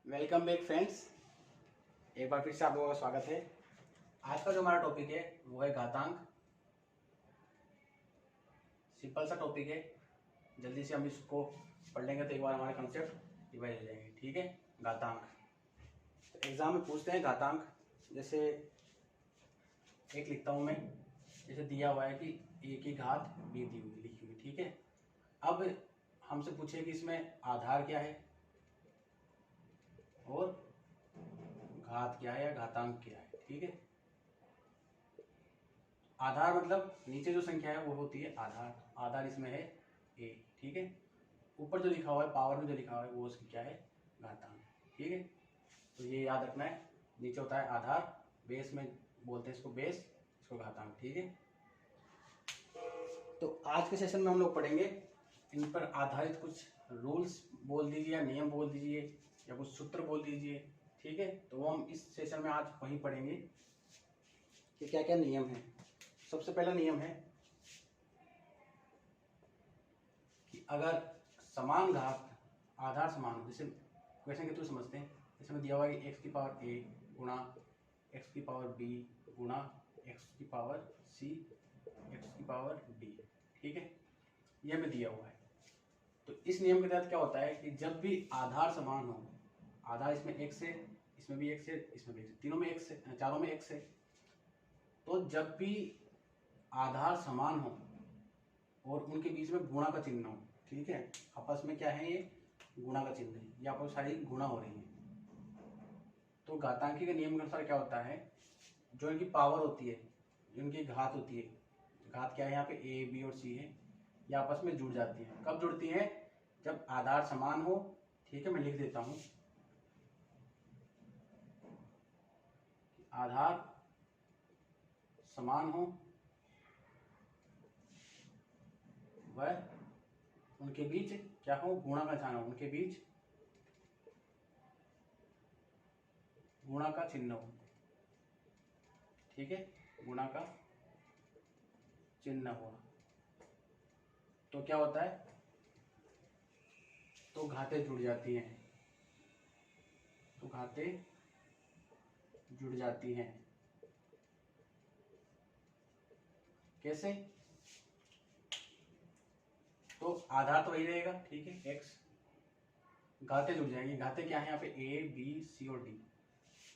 Welcome back friends. एक बार फिर से आप लोगों का स्वागत है। आज का जो हमारा टॉपिक है वो है घातांक। सिंपल सा टॉपिक है, जल्दी से हम इसको पढ़ लेंगे तो एक बार हमारे कंसेप्ट रिवाइज हो जाएंगे। ठीक है, घातांक तो एग्जाम में पूछते हैं घातांक। जैसे एक लिखता हूँ मैं, जैसे दिया हुआ है कि a की घात b दी हुई लिखी हुई। ठीक है, अब हमसे पूछे कि इसमें आधार क्या है और घात क्या है या घातांक क्या है। ठीक है, आधार मतलब नीचे जो संख्या है वो होती है आधार। आधार इसमें है a। ठीक है, ऊपर जो लिखा हुआ है पावर में जो लिखा हुआ है वो उसकी क्या है, घातांक। ठीक है, तो ये याद रखना है। नीचे होता है आधार, बेस में बोलते हैं इसको बेस, इसको घातांक। ठीक है, तो आज के सेशन में हम लोग पढ़ेंगे इन पर आधारित कुछ रूल्स बोल दीजिए या नियम बोल दीजिए या कुछ सूत्र बोल दीजिए। ठीक है, तो वो हम इस सेशन में आज वहीं पढ़ेंगे कि क्या क्या नियम है। सबसे पहला नियम है कि अगर समान घात आधार समान हो, जैसे क्वेश्चन के थ्रू समझते हैं। इसमें दिया हुआ है कि x की पावर a गुणा x की पावर b गुणा x की पावर c x की पावर d। ठीक है, ये हमें दिया हुआ है। तो इस नियम के तहत क्या होता है कि जब भी आधार समान हो, आधार इसमें x है, इसमें भी x है, इसमें भी x है, तीनों में x है, चारों में x है, तो जब भी आधार समान हो और उनके बीच में गुणा का चिन्ह हो, ठीक है, आपस में क्या है, ये गुणा का चिन्ह है, ये आपस में सारी गुणा हो रही है, तो घातांकी के नियम के अनुसार क्या होता है, जो इनकी पावर होती है, जो इनकी घात होती है, घात क्या है यहाँ पे a b और c है, ये आपस में जुड़ जाती है। कब जुड़ती है, जब आधार समान हो। ठीक है, मैं लिख देता हूं, आधार समान हो वह उनके बीच क्या हो, गुणा का चिन्ह हो, उनके बीच गुणा का चिन्ह हो। ठीक है, गुणा का चिन्ह हुआ तो क्या होता है, तो घातें जुड़ जाती हैं, तो घातें जुड़ जाती हैं। कैसे, तो आधार तो वही रहेगा। ठीक है, x, घातें जुड़ जाएंगी। घातें क्या है यहाँ पे a b c और d,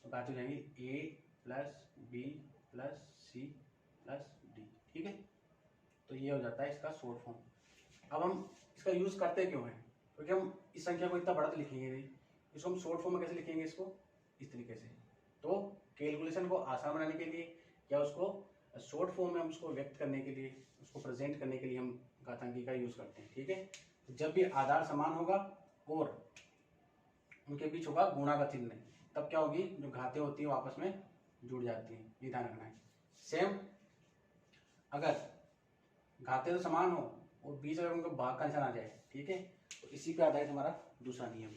तो घातें हो जाएंगी a plus b plus c plus d। ठीक है, तो ये हो जाता है इसका शॉर्ट फॉर्म। अब हम इसका यूज करते क्यों हैं, क्योंकि हम इस संख्या को इतना बड़ा तो लिखेंगे नहीं, इसको हम शॉर्ट फॉर्म में कैसे लिखेंगे, इसको इस तरीके से। तो कैलकुलेशन को आसान बनाने के लिए या उसको शॉर्ट फॉर्म में हम उसको व्यक्त करने के लिए, उसको प्रेजेंट करने के लिए हम घातांकी का यूज करते हैं। ठीक है, जब भी आधार समान होगा और उनके बीच होगा गुणा का चिन्ह, तब क्या होगी, जो घातें होती है वो आपस में जुड़ जाती हैं, ये ध्यान रखना है। सेम अगर घातें तो समान हो और बीच अगर उनको भाग का निशान आ जाए, ठीक है, तो इसी पे आधारित हमारा दूसरा नियम।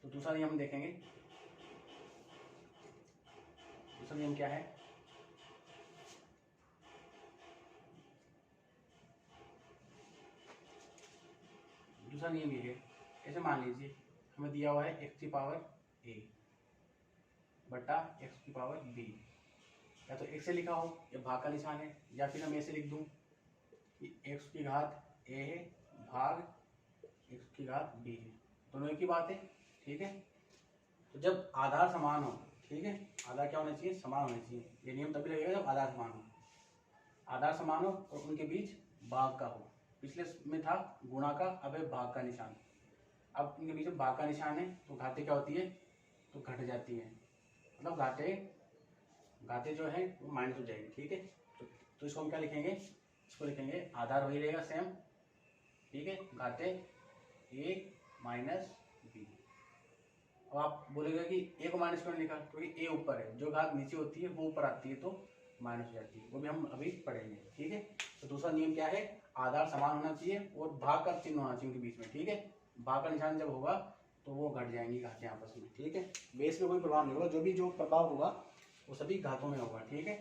तो दूसरा नियम देखेंगे, दूसरा नियम क्या है, दूसरा नियम ये है, ऐसे मान लीजिए हमें दिया हुआ है x की पावर a बटा x की पावर b, या तो x से लिखा हो या भाग का निशान है, या फिर हम ऐसे लिख दूं कि x की घात a है भाग x की घात b है, दोनों एक ही बात है। ठीक है, तो जब आधार समान हो, ठीक है, आधार क्या होना चाहिए, समान होना चाहिए। ये नियम तभी लगेगा जब आधार समान हो, आधार समान हो और उनके बीच भाग का हो। पिछले में था गुणा का, अब है भाग का निशान। अब इनके बीच में भाग का निशान है तो घातें क्या होती है, तो घट जाती है, मतलब घातें जो है वो माइनस हो जाएगी। ठीक है, तो इसको हम क्या लिखेंगे, इसको लिखेंगे आधार वही रहेगा सेम। ठीक है, घातें a माइनस b। अब आप बोलेगा कि a को माइनस क्यों लिखा, क्योंकि a ऊपर है, जो घात नीचे होती है वो ऊपर आती है तो माइनस हो जाती है, वो भी हम अभी पढ़ेंगे। ठीक है, तो दूसरा नियम क्या है, आधार समान होना चाहिए और भाग का चिन्ह होना चाहिए उनके बीच में। ठीक है, भाग का निशान जब होगा तो वो घट जाएंगी घातें आपस में। ठीक है, बेस में कोई प्रभाव नहीं होगा, जो प्रभाव होगा वो सभी घातों में होगा। ठीक है,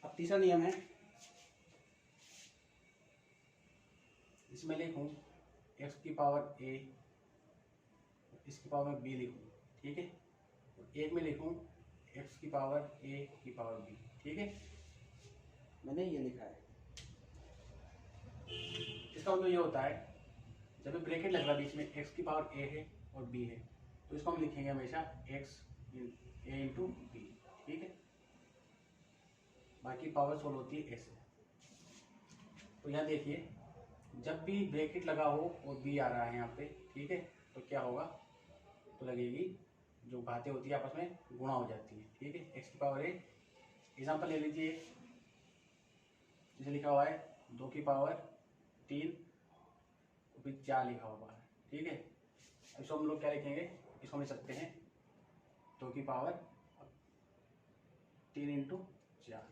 अब तीसरा नियम है इसमें लिखूँ एक्स की पावर ए, इसकी पावर में बी लिखूँ, ठीक है। एक में लिखूँ एक्स की पावर ए की पावर बी, ठीक है। मैंने ये लिखा है। इसका मतलब ये होता है जब भी ब्रैकेट लग रहा है बीच में एक्स की पावर ए है और बी है, तो इसको हम लिखेंगे हमेशा एक्स ए इंटू बी, ठीक है। बाकी पावर सोल्व होती है ऐसे। तो यहाँ देखिए जब भी ब्रैकेट लगा हो और बी आ रहा है यहाँ पे, ठीक है, तो क्या होगा, तो लगेगी जो बातें होती है आपस में गुणा हो जाती है, ठीक है। एक्स की पावर ए, एग्जाम्पल ले लीजिए, जैसे लिखा हुआ है 2 की पावर 3 फिर 4 लिखा हुआ है, ठीक है। इसको हम लोग क्या लिखेंगे, इसको हम लिख सकते हैं 2 की पावर 3 इंटू 4,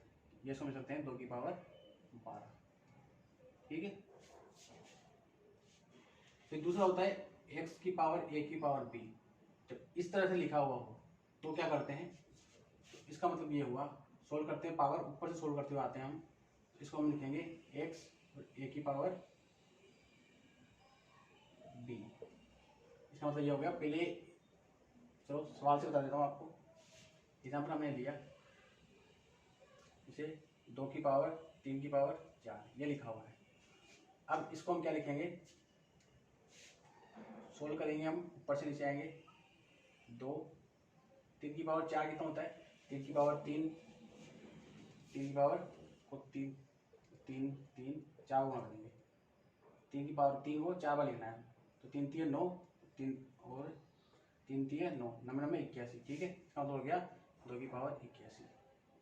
ये समझ सकते हैं 2 की पावर 12, ठीक है। फिर दूसरा होता है एक्स की पावर ए की पावर बी। जब इस तरह से लिखा हुआ हो तो क्या करते हैं, तो इसका मतलब ये हुआ, सोल्व करते हैं, पावर ऊपर से सोल्व करते हुए आते हैं हम, तो इसको हम लिखेंगे एक्स और ए की पावर बी। इसका मतलब ये हो गया, पहले चलो सवाल से बता देता हूँ आपको। एग्जाम्पल हमने लिया, इसे 2 की पावर 3 की पावर 4 ये लिखा हुआ है। अब इसको हम क्या लिखेंगे, सोल्व करेंगे हम, ऊपर से नीचे आएंगे, 2 3 की पावर 4 कितना होता है, 3 की पावर 3, 3 की पावर को 3 3 3 4 गुणा करेंगे, 3 की पावर 3 को 4 बार लिखना है, तो 3 3 9, 3 और 3 3 9, नंबर में 81, ठीक है। इसका मतलब हो गया 2 की पावर 81,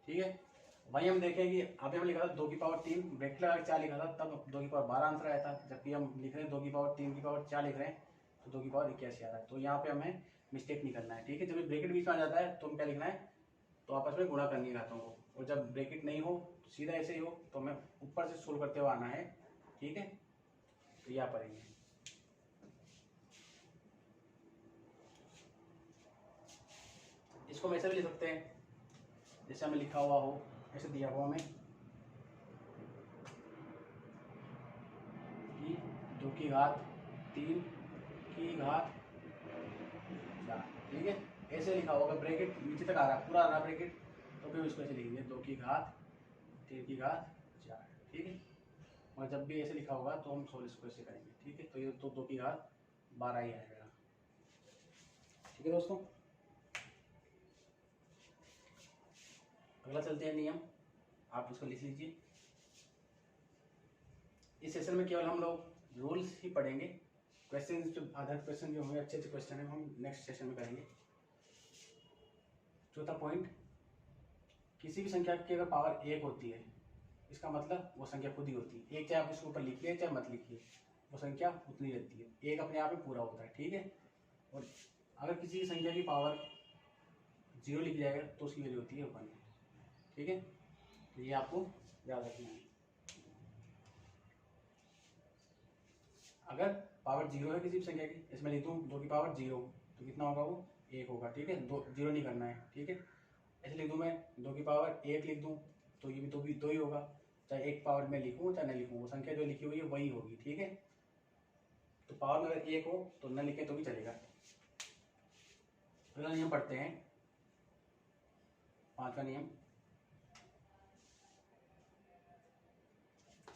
ठीक है। वही हम देखें कि अभी हम लिखा था 2 की पावर 3 ब्रैकेट लगा 4 लिखा था, तब 2 की पावर 12 आंसर आया था। जबकि हम लिख रहे हैं 2 की पावर 3 की पावर 4 लिख रहे हैं, तो 2 की पावर 81 आ रहा है। तो यहाँ पे हमें मिस्टेक नहीं करना है, ठीक है। जब ब्रैकेट बीच में आ जाता है तो हम क्या लिखना है, तो आपस में गुणा करनी है घातों को, और जब ब्रैकेट नहीं हो सीधा ऐसे ही हो तो हमें ऊपर से सोल्व करते हुए आना है, ठीक है। तो यहाँ पढ़ेंगे, इसको हम ऐसे भी लिख सकते हैं, जैसे हमें लिखा हुआ हो, ऐसे दिया हुआ हमें कि 2 की घात 3 की घात 4, ठीक है। ऐसे लिखा होगा, ब्रैकेट नीचे तक आ रहा है, पूरा आ रहा ब्रैकेट, तो फिर उसको ऐसे लिखेंगे 2 की घात 3 की घात 4, ठीक है। और जब भी ऐसे लिखा होगा तो हम सोल्व इसको ऐसे करेंगे, ठीक है। तो ये तो 2 की घात 12 ही आएगा, ठीक है दोस्तों। अगला चलते हैं नियम, आप इसको लिख लीजिए। इस सेशन में केवल हम लोग रूल्स ही पढ़ेंगे, क्वेश्चन जो आधार क्वेश्चन जो होंगे अच्छे अच्छे क्वेश्चन है हम नेक्स्ट सेशन में करेंगे। चौथा पॉइंट, किसी भी संख्या की अगर पावर 1 होती है, इसका मतलब वो संख्या खुद ही होती है। एक चाहे आप इसके ऊपर लिखिए चाहे मत लिखिए, वो संख्या उतनी रहती है, एक अपने आप में पूरा होता है, ठीक है। और अगर किसी की संख्या की पावर 0 लिखी जाएगा तो उसकी वैल्यू होती है 1, ठीक है। तो ये आपको याद रखना है। अगर पावर 0 है किसी भी संख्या की, इसमें लिख दूँ 2 की पावर 0, तो कितना होगा वो 1 होगा, ठीक है। 2 0 नहीं करना है, ठीक है। ऐसे लिख दूँ मैं 2 की पावर 1 लिख दूँ, तो ये भी 2 ही होगा, चाहे 1 पावर में लिखूँ चाहे न लिखूँ, वो संख्या जो लिखी हुई है वही होगी, ठीक है। तो पावर में अगर 1 हो तो न लिखे तो भी चलेगा। अगला नियम पढ़ते हैं, 5वां नियम।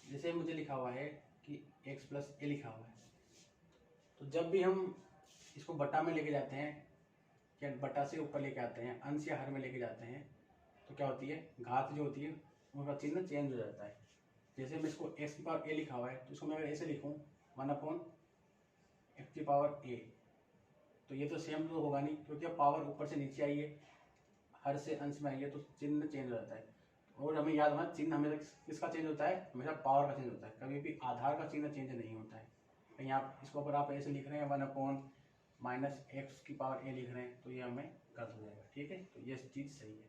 जैसे मुझे लिखा हुआ है कि x प्लस ए लिखा हुआ है, तो जब भी हम इसको बटा में लेके जाते हैं या बटा से ऊपर लेके आते हैं, अंश या हर में लेके जाते हैं, तो क्या होती है, घात जो होती है उनका चिन्ह चेंज हो जाता है। जैसे मैं इसको x की पावर a लिखा हुआ है, तो इसको मैं अगर ऐसे लिखूँ 1/x की पावर a, तो ये तो सेम तो होगा नहीं, क्योंकि अब पावर ऊपर से नीचे आई है, हर से अंश में आई है, तो चिन्ह चेंज हो जाता है। और हमें याद होना, चिन्ह हमेशा किसका चेंज होता है, हमेशा पावर का चेंज होता है, कभी भी आधार का चिन्ह चेंज नहीं होता है। कहीं आप इसको अगर आप ऐसे लिख रहे हैं 1/-x की पावर a लिख रहे हैं, तो ये हमें गलत हो जाएगा, ठीक है। तो ये चीज़ सही है,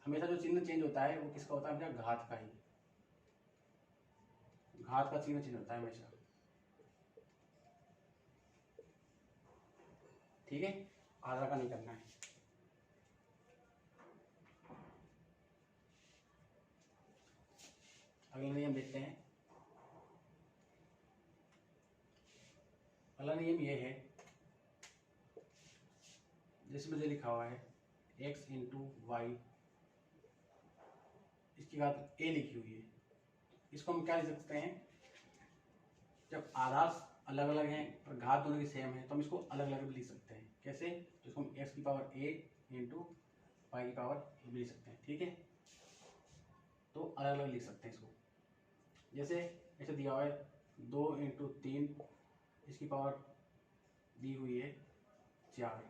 हमेशा जो चिन्ह चेंज होता है वो किसका होता है, हमेशा घात का ही, घात का चिन्ह चेंज होता है हमेशा, ठीक है। आधार का नहीं करना है। अगले नियम देखते हैं, अगला नियम ये है, जिसमें से लिखा हुआ है x इंटू वाई, इसकी बात a लिखी हुई है, इसको हम क्या लिख सकते हैं, जब आधार अलग अलग हैं और घात दोनों की सेम है तो हम इसको अलग अलग भी लिख सकते हैं। कैसे? तो इसको हम x की पावर a इंटू वाई की पावर a भी लिख सकते हैं। ठीक है, तो अलग अलग लिख सकते हैं इसको। जैसे ऐसे दिया हुआ है 2 इंटू 3, इसकी पावर दी हुई है 4।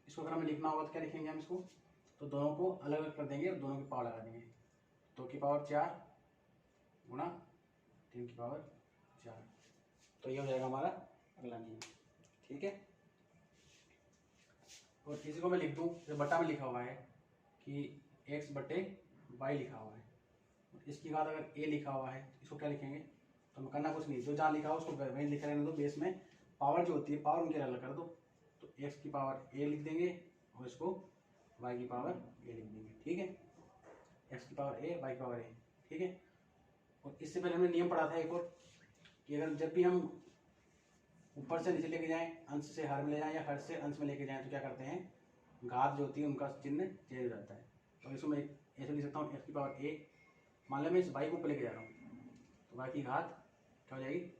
इसको अगर हमें लिखना होगा तो क्या लिखेंगे हम इसको, तो दोनों को अलग अलग कर देंगे और दोनों की पावर लगा देंगे। 2 की पावर 4 गुणा 3 की पावर 4, तो ये हो जाएगा हमारा अगला नियम। ठीक है, और इसी को मैं लिख दूँ, जैसे बटा में लिखा हुआ है कि x बटे वाई लिखा हुआ है, इसकी बात अगर a लिखा हुआ है इसको क्या लिखेंगे, तो हम करना कुछ नहीं, जो जहाँ लिखा हो उसको वहीं लिखा रहने दो, बेस में पावर जो होती है पावर उनके अलग कर दो। तो x की पावर a लिख देंगे और इसको y की पावर a लिख देंगे। ठीक है, x की पावर a, y की पावर a। ठीक है, और इससे पहले हमने नियम पढ़ा था एक और, कि अगर जब भी हम ऊपर से नीचे लेके जाएं, अंश से हर में ले जाएं या हर से अंश में लेके जाएं, तो क्या करते हैं, घात जो होती है उनका चिन्ह चेंज हो जाता है। तो इसको मैं ऐसे लिख सकता हूँ, x की पावर a, मान लो मैं इस y को ऊपर लेके जा रहा हूँ, तो y की घात क्या हो जाएगी,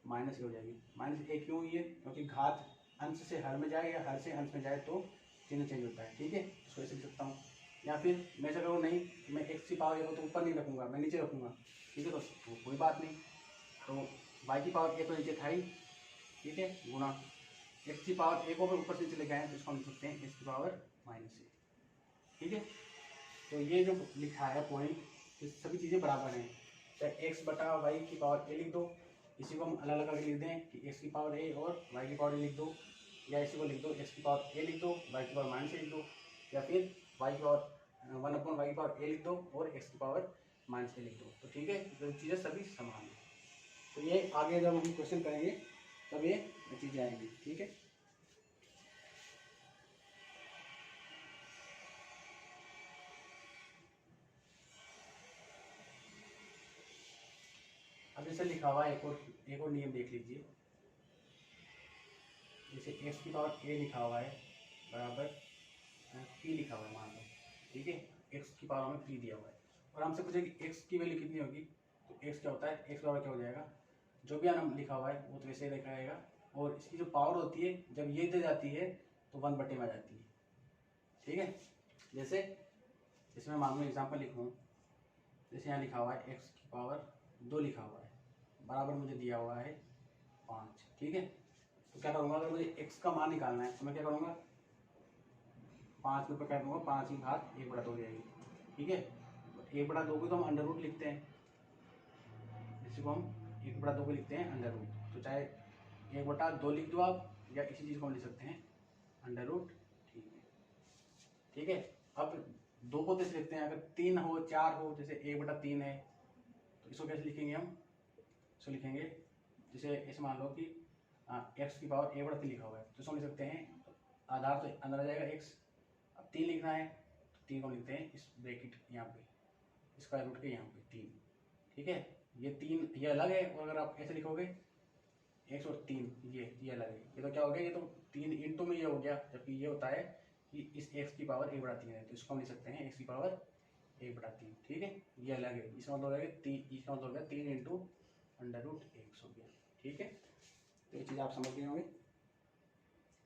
माइनस a हो जाएगी। माइनस a क्यों हुई है, क्योंकि घात अंश से हर में जाए या हर से अंश में जाए तो चिन्ह चेंज होता है। ठीक है, इसको ऐसे लिख सकता हूँ। या फिर मैं ऐसा करूँ, नहीं मैं x की पावर a को तो ऊपर नहीं रखूँगा, मैं नीचे रखूँगा। ठीक है, तो कोई बात नहीं, तो y की पावर a तो नीचे था ही। ठीक है, गुणा x की पावर a को अगर ऊपर से नीचे लेके आए तो इसको हम लिख सकते हैं x की पावर माइनस a। ठीक है, तो ये जो लिखा है पॉइंट, ये सभी चीज़ें बराबर हैं, चाहे x बटा वाई की पावर a लिख दो, इसी को हम अलग अलग करके लिख दें कि x की पावर a और y की पावर a लिख दो, या इसी को लिख दो x की पावर a लिख दो, y की पावर माइनस a लिख दो, या फिर y की पावर 1/y की पावर a लिख दो और x की पावर माइनस a लिख दो। तो ठीक है, जो चीज़ें सभी समान हैं, तो ये आगे जब हम क्वेश्चन करेंगे तब ये चीज़ें आएंगी। ठीक है, अब जैसे लिखा हुआ है एक और नियम देख लीजिए। जैसे x की पावर a लिखा हुआ है बराबर p लिखा हुआ है मान लो। ठीक है, x की पावर में p दिया हुआ है और हमसे पूछे कि x की वैल्यू कितनी होगी, तो x क्या होता है, x बराबर क्या हो जाएगा, जो भी नाम लिखा हुआ है वो तो वैसे ही लिखा जाएगा, और इसकी जो पावर होती है जब ये दे जाती है तो 1 बटे में आ जाती है। ठीक है, जैसे इसमें मान लो एग्जाम्पल लिखूँ, जैसे यहाँ लिखा हुआ है x की पावर 2 लिखा हुआ है बराबर मुझे दिया हुआ है 5। ठीक है, तो क्या करूँगा, अगर मुझे x का मान निकालना है तो मैं क्या करूँगा, 5 के ऊपर क्या करूँगा, 5 की घात 1/2 हो जाएगी। ठीक है, 1/2 को तो हम अंडर रूट लिखते हैं, इसी को हम 1/2 को लिखते हैं अंडर रूट, तो चाहे 1/2 लिख दो आप, या इसी चीज़ को हम लिख सकते हैं अंडर रूट। ठीक है, ठीक है, अब 2 को कैसे लिखते हैं, अगर 3 हो 4 हो, जैसे 1/3 है तो इसको कैसे लिखेंगे हम, इसको लिखेंगे जैसे ऐसे मान लो कि x की पावर 1/3 लिखा हुआ है, तो इसको लिख सकते हैं, आधार तो अंदर आ जाएगा x, अब 3 लिखना है तो 3 को लिखते हैं इस ब्रैकेट यहाँ पे स्क्वायर रूट के यहाँ पे 3। ठीक है, ये 3 ये अलग है, और अगर आप ऐसे लिखोगे x और 3 ये अलग है, ये तो क्या हो गया, ये तो 3 इंटू में ये हो गया, जबकि ये होता है कि इस x की पावर 1/3 है, तो इसको हम लिख सकते हैं x की पावर 1/3। ठीक है, ये अलग है, इसका मतलब हो गया इसका मतलब हो गया 3 इंटू अंडर रूट 1 हो गया। ठीक है, तो ये चीज़ आप समझ गए होंगे।